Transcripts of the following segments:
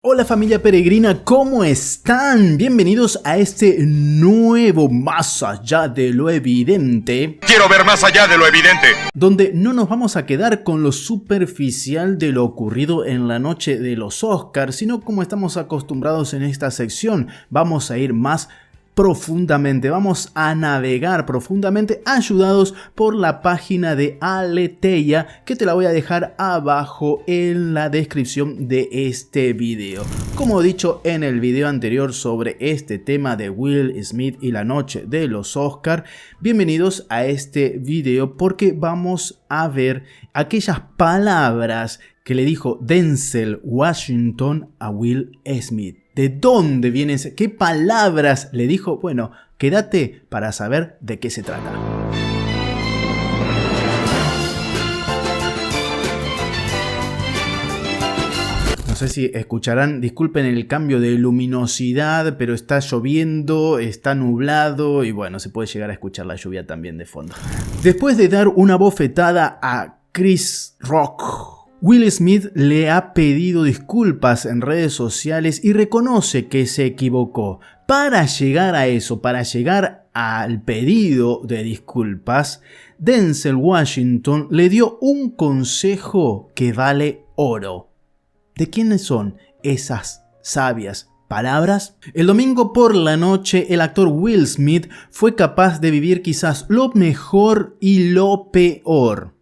Hola familia peregrina, ¿cómo están? Bienvenidos a este nuevo Más Allá de lo Evidente. Quiero ver más allá de lo evidente. Donde no nos vamos a quedar con lo superficial de lo ocurrido en la noche de los Oscars, sino como estamos acostumbrados en esta sección, vamos a ir más profundamente, vamos a navegar profundamente ayudados por la página de Aleteia, que te la voy a dejar abajo en la descripción de este video. Como he dicho en el video anterior sobre este tema de Will Smith y la noche de los Oscar, bienvenidos a este video porque vamos a ver aquellas palabras que le dijo Denzel Washington a Will Smith. ¿De dónde vienen? ¿Qué palabras le dijo? Bueno, quédate para saber de qué se trata. No sé si escucharán, disculpen el cambio de luminosidad, pero está lloviendo, está nublado y bueno, se puede llegar a escuchar la lluvia también de fondo. Después de dar una bofetada a Chris Rock, Will Smith le ha pedido disculpas en redes sociales y reconoce que se equivocó. Para llegar a eso, para llegar al pedido de disculpas, Denzel Washington le dio un consejo que vale oro. ¿De quiénes son esas sabias palabras? El domingo por la noche, el actor Will Smith fue capaz de vivir quizás lo mejor y lo peor.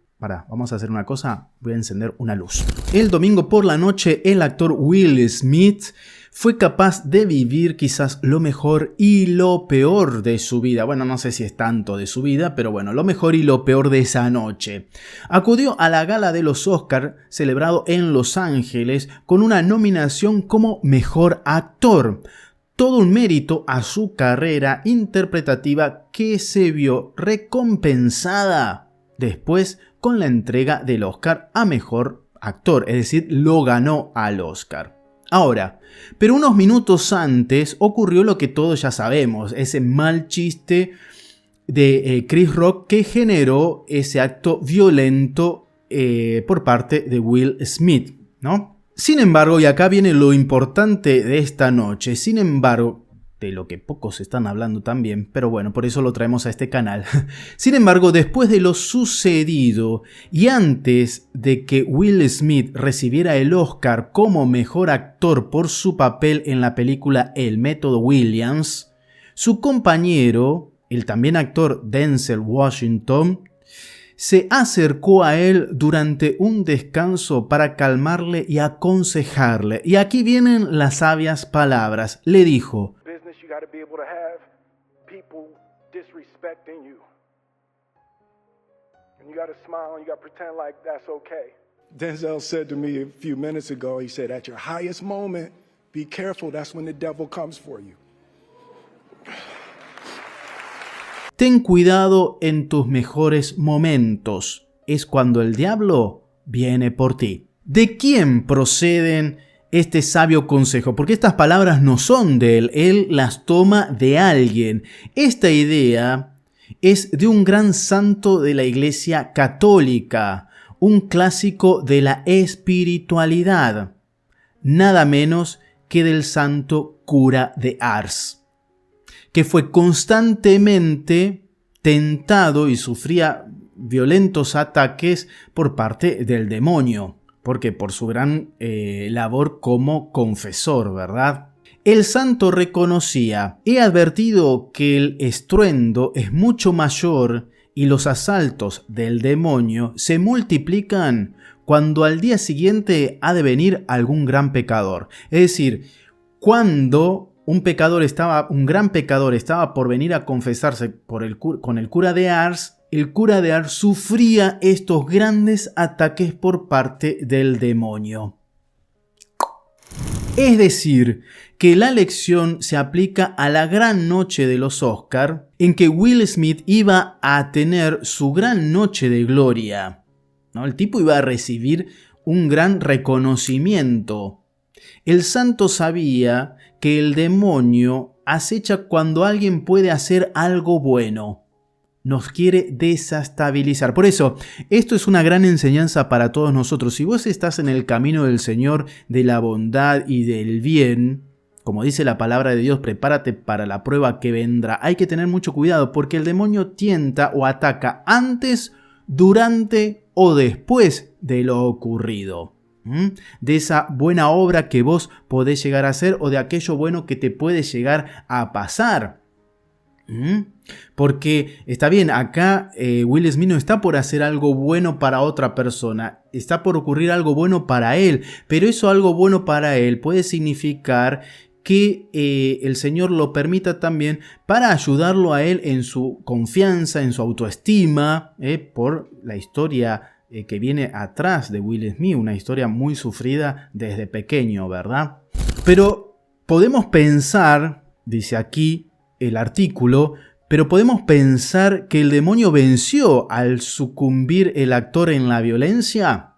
Vamos a hacer una cosa, voy a encender una luz. El domingo por la noche, el actor Will Smith fue capaz de vivir quizás lo mejor y lo peor de su vida. Bueno, no sé si es tanto de su vida, pero bueno, lo mejor y lo peor de esa noche. Acudió a la gala de los Oscar, celebrado en Los Ángeles, con una nominación como mejor actor. Todo un mérito a su carrera interpretativa que se vio recompensada después con la entrega del Oscar a Mejor Actor, es decir, lo ganó al Oscar. Ahora, pero unos minutos antes ocurrió lo que todos ya sabemos, ese mal chiste de Chris Rock que generó ese acto violento por parte de Will Smith, ¿no? Sin embargo, y acá viene lo importante de esta noche, sin embargo, de lo que pocos están hablando también, pero bueno, por eso lo traemos a este canal. Sin embargo, después de lo sucedido y antes de que Will Smith recibiera el Oscar como mejor actor por su papel en la película El Método Williams, su compañero, el también actor Denzel Washington, se acercó a él durante un descanso para calmarle y aconsejarle. Y aquí vienen las sabias palabras. Le dijo: You got to be able to have people disrespecting you. And you got to smile and you got to pretend like that's okay. Denzel said to me a few minutes ago, he said, at your highest moment, be careful, that's when the devil comes for you. Ten cuidado en tus mejores momentos. Es cuando el diablo viene por ti. ¿De quién proceden este sabio consejo? Porque estas palabras no son de él las toma de alguien. Esta idea es de un gran santo de la Iglesia Católica, un clásico de la espiritualidad, nada menos que del santo cura de Ars, que fue constantemente tentado y sufría violentos ataques por parte del demonio. Porque por su gran labor como confesor, ¿verdad? El santo reconocía: he advertido que el estruendo es mucho mayor y los asaltos del demonio se multiplican cuando al día siguiente ha de venir algún gran pecador. Es decir, cuando un gran pecador estaba por venir a confesarse con el cura de Ars, el cura de Ars sufría estos grandes ataques por parte del demonio. Es decir, que la lección se aplica a la gran noche de los Oscar, en que Will Smith iba a tener su gran noche de gloria, ¿no? El tipo iba a recibir un gran reconocimiento. El santo sabía que el demonio acecha cuando alguien puede hacer algo bueno. nos quiere desestabilizar. Por eso, esto es una gran enseñanza para todos nosotros. Si vos estás en el camino del Señor, de la bondad y del bien, como dice la palabra de Dios, prepárate para la prueba que vendrá. Hay que tener mucho cuidado porque el demonio tienta o ataca antes, durante o después de lo ocurrido. De esa buena obra que vos podés llegar a hacer o de aquello bueno que te puede llegar a pasar. Porque está bien, acá Will Smith no está por hacer algo bueno para otra persona, está por ocurrir algo bueno para él, pero eso algo bueno para él puede significar que el Señor lo permita también para ayudarlo a él en su confianza, en su autoestima, por la historia que viene atrás de Will Smith, una historia muy sufrida desde pequeño, ¿verdad? Pero podemos pensar, dice aquí el artículo, pero podemos pensar que el demonio venció al sucumbir el actor en la violencia.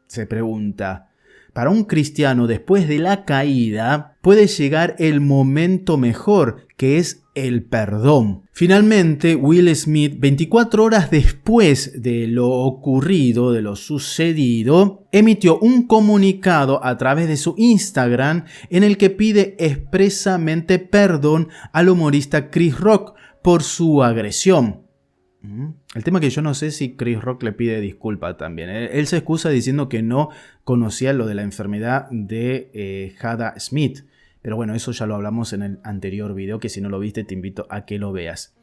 Se pregunta. Para un cristiano, después de la caída, puede llegar el momento mejor, que es el perdón. Finalmente, Will Smith, 24 horas después de lo ocurrido, de lo sucedido, emitió un comunicado a través de su Instagram en el que pide expresamente perdón al humorista Chris Rock por su agresión. El tema que yo no sé si Chris Rock le pide disculpa también. Él se excusa diciendo que no conocía lo de la enfermedad de Jada Smith. Pero bueno, eso ya lo hablamos en el anterior video, que si no lo viste te invito a que lo veas.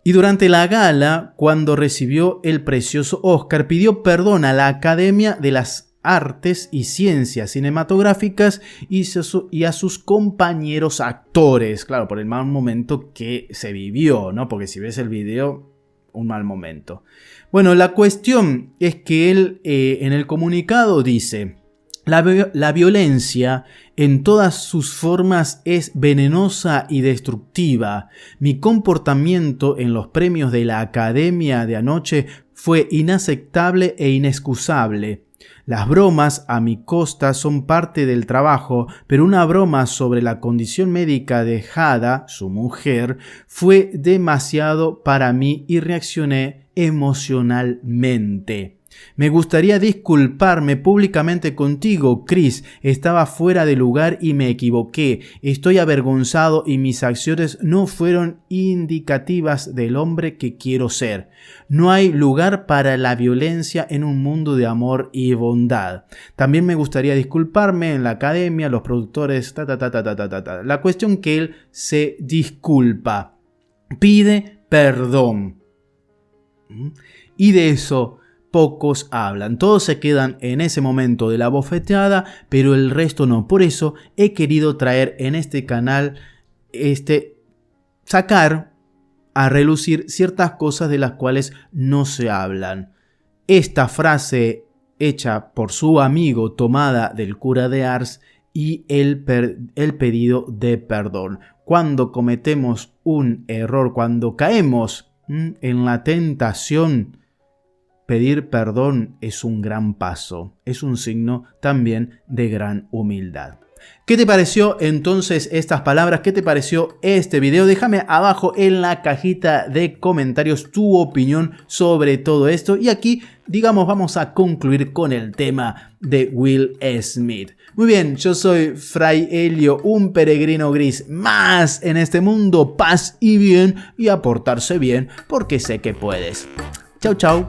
Y durante la gala, cuando recibió el precioso Oscar, pidió perdón a la Academia de las Artes y Ciencias Cinematográficas y a sus compañeros actores. Claro, por el mal momento que se vivió, ¿no? Porque si ves el video, un mal momento. Bueno, la cuestión es que él en el comunicado dice: la violencia en todas sus formas es venenosa y destructiva. Mi comportamiento en los premios de la Academia de anoche fue inaceptable e inexcusable. Las bromas a mi costa son parte del trabajo, pero una broma sobre la condición médica de Jada, su mujer, fue demasiado para mí y reaccioné emocionalmente. Me gustaría disculparme públicamente contigo, Chris. Estaba fuera de lugar y me equivoqué. Estoy avergonzado y mis acciones no fueron indicativas del hombre que quiero ser. No hay lugar para la violencia en un mundo de amor y bondad. También me gustaría disculparme en la academia, los productores, La cuestión que él se disculpa. Pide perdón. Y de eso pocos hablan. Todos se quedan en ese momento de la bofeteada, pero el resto no. Por eso he querido traer en este canal, sacar a relucir ciertas cosas de las cuales no se hablan. Esta frase hecha por su amigo, tomada del cura de Ars, y el pedido de perdón. Cuando cometemos un error, cuando caemos en la tentación, pedir perdón es un gran paso, es un signo también de gran humildad. ¿Qué te pareció entonces estas palabras? ¿Qué te pareció este video? Déjame abajo en la cajita de comentarios tu opinión sobre todo esto. Y aquí, digamos, vamos a concluir con el tema de Will Smith. Muy bien, yo soy Fray Helio, un peregrino gris más en este mundo, paz y bien, y a portarse bien porque sé que puedes. Chau, chau.